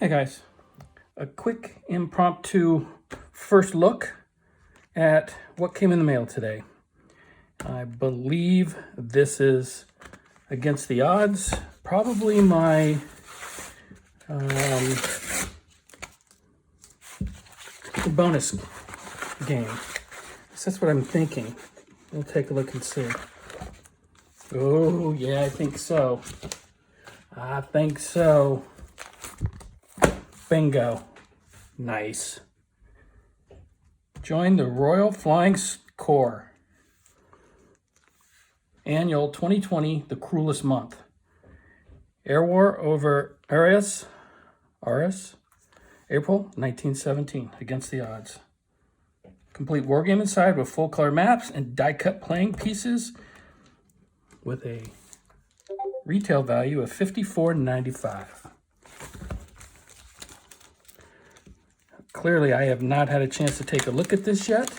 Hey guys, a quick impromptu first look at what came in the mail today. I believe this is Against the Odds, probably my bonus game. That's what I'm thinking. We'll take a look and see. Oh yeah, I think so. I think so. Bingo. Nice. Join the Royal Flying Corps. Annual 2020, The Cruelest Month. Air War over Arras, April 1917, Against the Odds. Complete wargame inside with full color maps and die-cut playing pieces with a retail value of $54.95. Clearly, I have not had a chance to take a look at this yet.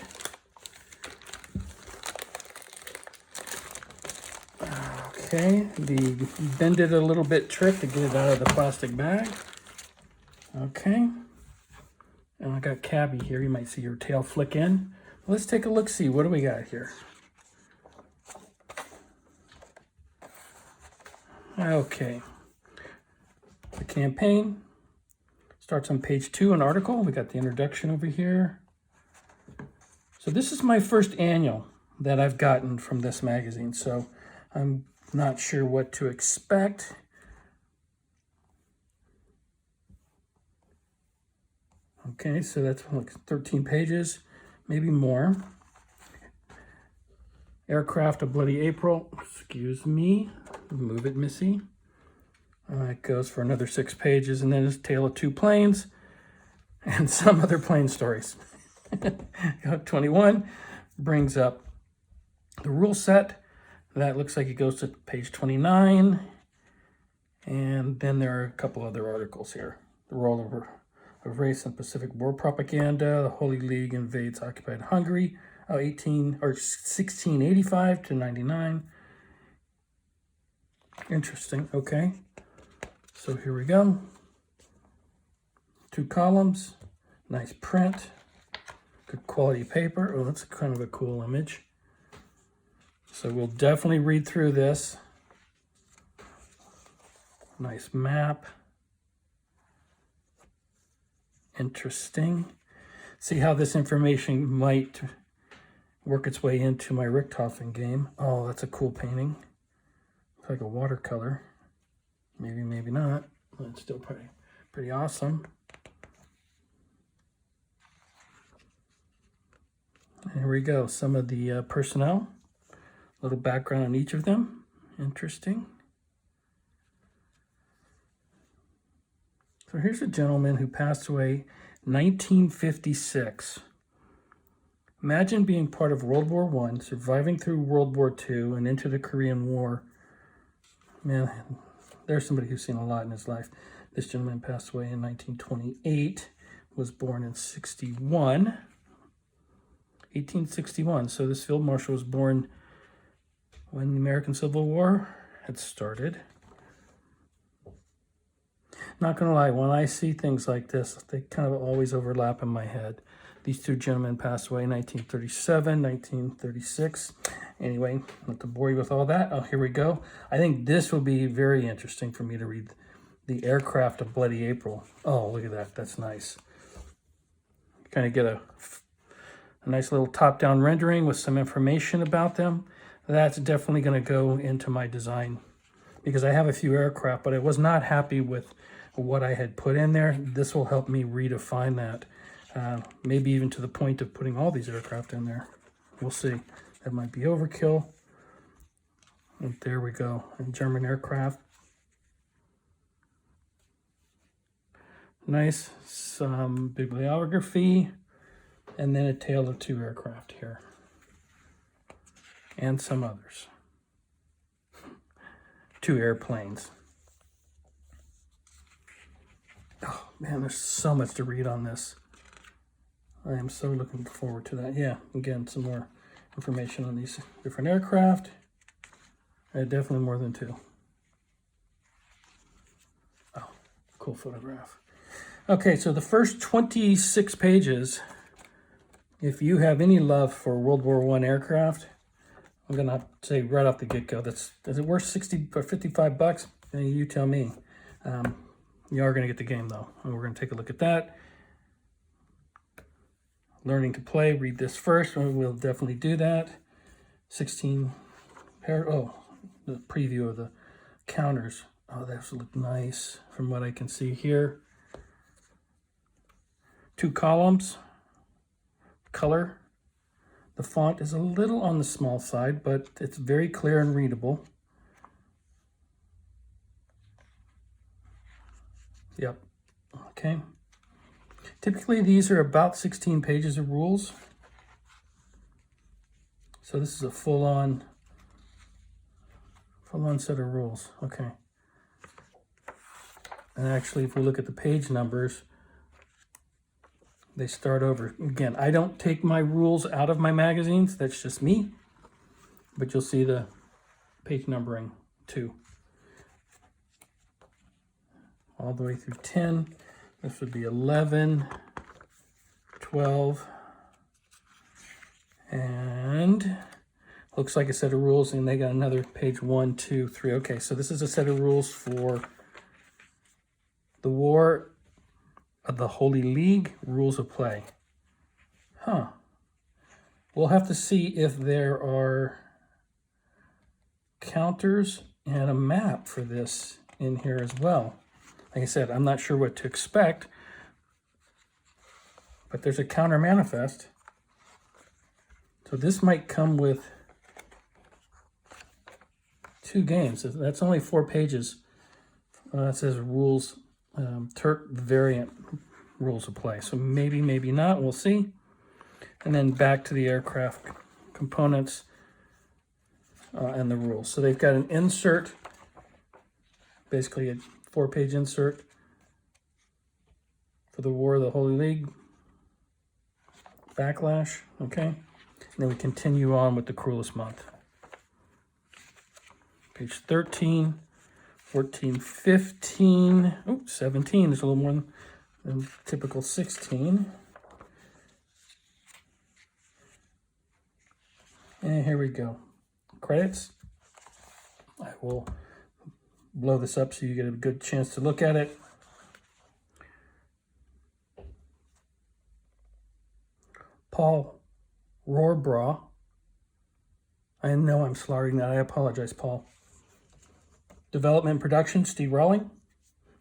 Okay, the bend it a little bit trick to get it out of the plastic bag. Okay, and I got Cabby here. You might see your tail flick in. Let's take a look, see what do we got here. Okay, the campaign starts on page 2, an article. We got the introduction over here. So this is my first annual that I've gotten from this magazine, so I'm not sure what to expect. Okay, so that's like 13 pages, maybe more. Aircraft of Bloody April. Excuse me. Move it, Missy. It goes for another 6 pages, and then it's Tale of Two Planes and some other plane stories. 21 brings up the rule set. That looks like it goes to page 29. And then there are a couple other articles here. The rollover of race and Pacific War propaganda. The Holy League invades occupied Hungary, 1685 to 99. Interesting. Okay. So here we go. 2 columns, nice print, good quality paper. Oh, that's kind of a cool image. So we'll definitely read through this. Nice map. Interesting. See how this information might work its way into my Richthofen game. Oh, that's a cool painting. Looks like a watercolor. Maybe, maybe not. But it's still pretty awesome. Here we go. Some of the personnel. A little background on each of them. Interesting. So here's a gentleman who passed away 1956. Imagine being part of World War I, surviving through World War II and into the Korean War. Man, there's somebody who's seen a lot in his life. This gentleman passed away in 1928, was born in 1861. So this field marshal was born when the American Civil War had started. Not gonna lie, when I see things like this, they kind of always overlap in my head. These 2 gentlemen passed away in 1937, 1936. Anyway, not to bore you with all that. Oh, here we go. I think this will be very interesting for me to read. The Aircraft of Bloody April. Oh, look at that. That's nice. Kind of get a nice little top-down rendering with some information about them. That's definitely going to go into my design because I have a few aircraft, but I was not happy with what I had put in there. This will help me redefine that. Maybe even to the point of putting all these aircraft in there. We'll see. That might be overkill. And there we go. And German aircraft. Nice. Some bibliography. And then a tale of 2 aircraft here. And some others. 2 airplanes. Oh, man, there's so much to read on this. I am so looking forward to that. Yeah, again, some more information on these different aircraft. Definitely more than 2. Oh, cool photograph. Okay, so the first 26 pages, if you have any love for World War I aircraft, I'm gonna say right off the get-go, is it worth 60 or 55 bucks? You tell me. You are gonna get the game though, and we're gonna take a look at that. Learning to play, read this first, and we'll definitely do that. 16 the preview of the counters. Oh, those look nice from what I can see here. 2 columns, color. The font is a little on the small side, but it's very clear and readable. Yep, okay. Typically these are about 16 pages of rules. So this is a full-on set of rules, okay. And actually, if we look at the page numbers, they start over. Again, I don't take my rules out of my magazines. That's just me. But you'll see the page numbering too. All the way through 10. This would be 11, 12, and looks like a set of rules, and they got another page 1, 2, 3. Okay, so this is a set of rules for the War of the Holy League, rules of play. Huh. We'll have to see if there are counters and a map for this in here as well. Like I said, I'm not sure what to expect, but there's a counter manifest. So this might come with 2 games. That's only 4 pages. It says rules, Turk variant rules of play. So maybe, maybe not. We'll see. And then back to the aircraft components and the rules. So they've got an insert, basically a 4-page insert for the War of the Holy League. Backlash, okay. And then we continue on with the Cruelest Month. Page 13, 14, 15, 17. There's a little more than typical 16. And here we go. Credits. I will blow this up so you get a good chance to look at it. Paul Rohrbaugh. I know I'm slaughtering that. I apologize, Paul. Development and production, Steve Rawling.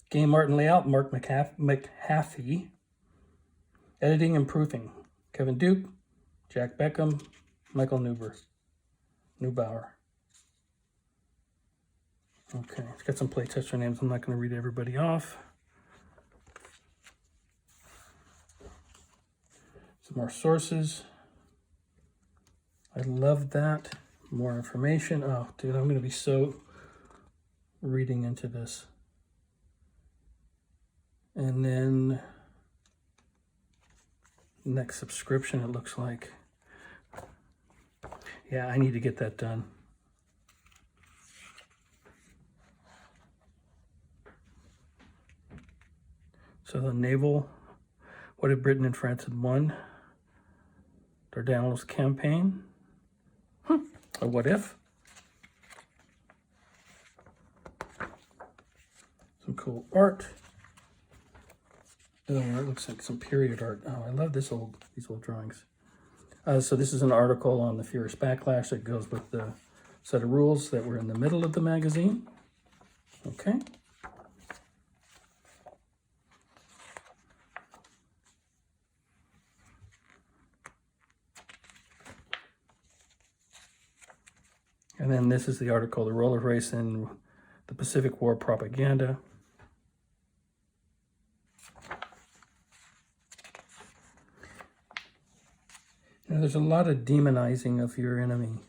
Game art and layout, Mark Mahaffey. Editing and proofing, Kevin Duke, Jack Beckham, Michael Neubauer. Okay, it's got some playtester names. I'm not going to read everybody off. Some more sources. I love that. More information. Oh, dude, I'm going to be so reading into this. And then next subscription, it looks like. Yeah, I need to get that done. So the naval, what if Britain and France had won? Dardanelles campaign. A what if? Some cool art. Oh, it looks like some period art. Oh, I love these old drawings. So this is an article on the Furious Backlash that goes with the set of rules that were in the middle of the magazine. Okay. And then this is the article, The Roller Race in the Pacific War Propaganda. Now, there's a lot of demonizing of your enemy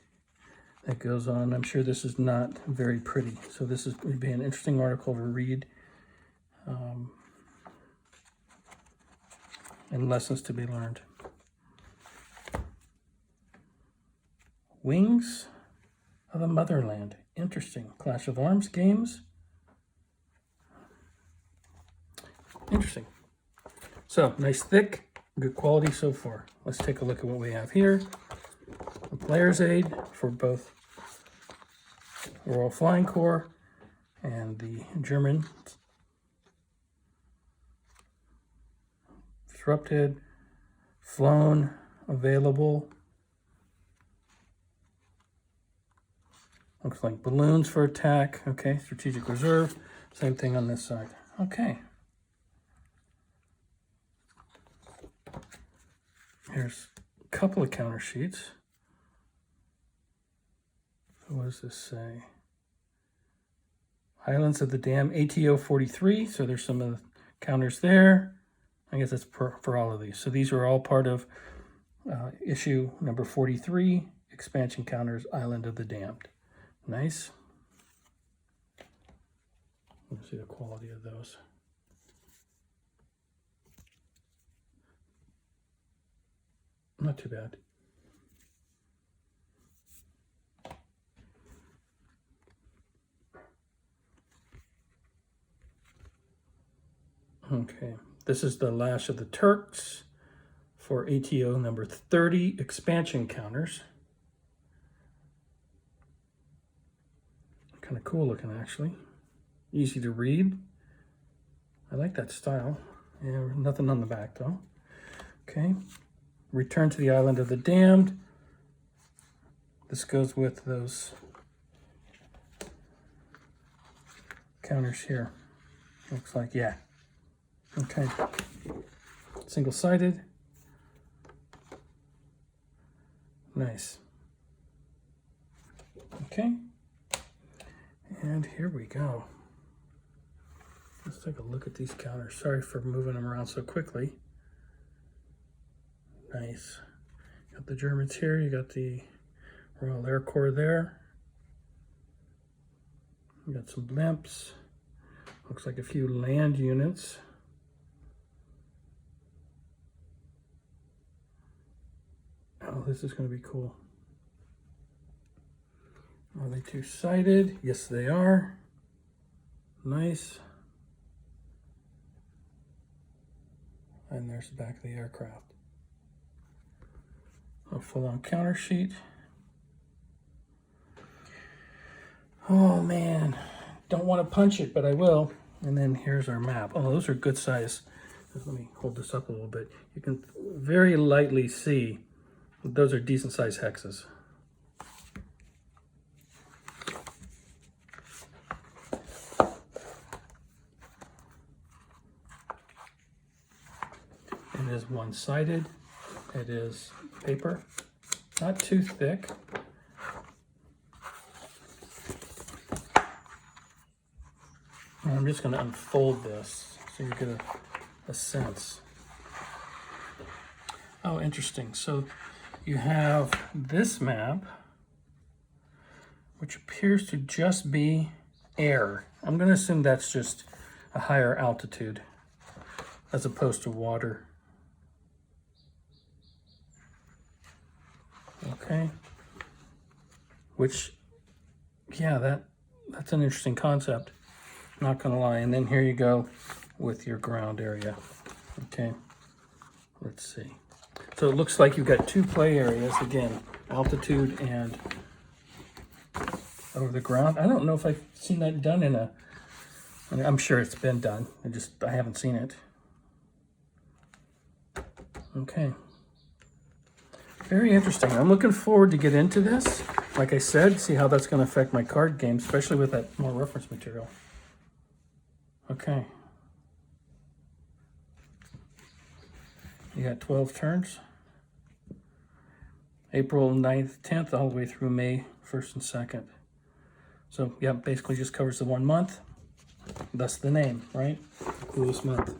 that goes on. I'm sure this is not very pretty. So this would be an interesting article to read. And lessons to be learned. Wings of the Motherland. Interesting. Clash of Arms games. Interesting. So nice thick, good quality so far. Let's take a look at what we have here. A player's aid for both Royal Flying Corps and the German disrupted, flown, available. Looks like balloons for attack. Okay, strategic reserve. Same thing on this side. Okay. Here's a couple of counter sheets. So what does this say? Islands of the Dam, ATO 43. So there's some of the counters there. I guess that's for all of these. So these are all part of issue number 43, expansion counters, Island of the Damned. Nice. Let's see the quality of those. Not too bad. Okay, this is the Lash of the Turks for ATO number 30, expansion counters. Kind of cool looking, actually. Easy to read. I like that style. Yeah, nothing on the back though. Okay. Return to the Island of the Damned. This goes with those counters here. Looks like, yeah. Okay. Single-sided. Nice. Okay. And here we go. Let's take a look at these counters. Sorry for moving them around so quickly. Nice. Got the Germans here. You got the Royal Air Corps there. You got some blimps. Looks like a few land units. Oh, this is going to be cool. Are they two-sided? Yes, they are. Nice. And there's the back of the aircraft. A full-on counter sheet. Oh man, don't want to punch it, but I will. And then here's our map. Oh, those are good size. Let me hold this up a little bit. You can very lightly see those are decent size hexes. It is one-sided. It is paper, not too thick. And I'm just going to unfold this so you get a sense. Oh, interesting. So you have this map, which appears to just be air. I'm going to assume that's just a higher altitude as opposed to water. Okay. Which, yeah, that's an interesting concept. Not gonna lie. And then here you go with your ground area. Okay. Let's see. So it looks like you've got two play areas again, altitude and over the ground. I don't know if I've seen that done in I'm sure it's been done. I haven't seen it. Okay. Very interesting. I'm looking forward to get into this. Like I said, see how that's going to affect my card game, especially with that more reference material. Okay. You got 12 turns. April 9th, 10th, all the way through May 1st and 2nd. So, yeah, basically just covers the 1 month. That's the name, right? Cruelest Month.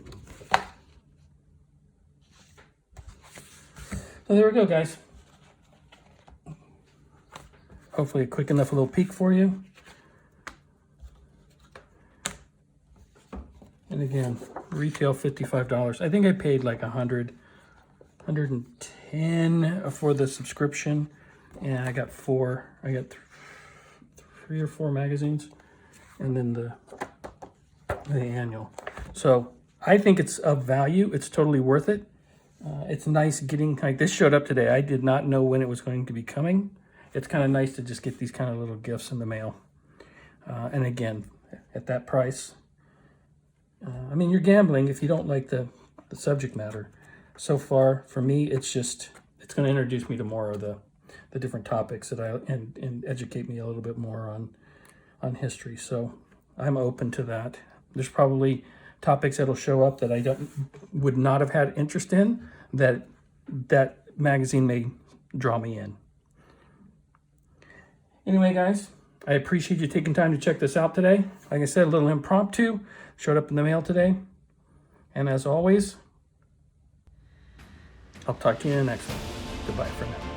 So there we go, guys. Hopefully a quick enough little peek for you. And again, retail $55. I think I paid like $110 for the subscription, and I got three or four magazines, and then the annual. So I think it's of value. It's totally worth it. It's nice getting, like this showed up today. I did not know when it was going to be coming. It's kind of nice to just get these kind of little gifts in the mail. And again, at that price, I mean, you're gambling if you don't like the subject matter. So far, for me, it's going to introduce me to more of the different topics that and educate me a little bit more on history. So I'm open to that. There's probably topics that'll show up that I would not have had interest in, that magazine may draw me in. Anyway, guys, I appreciate you taking time to check this out today. Like I said, a little impromptu, showed up in the mail today. And as always, I'll talk to you in the next one. Goodbye for now.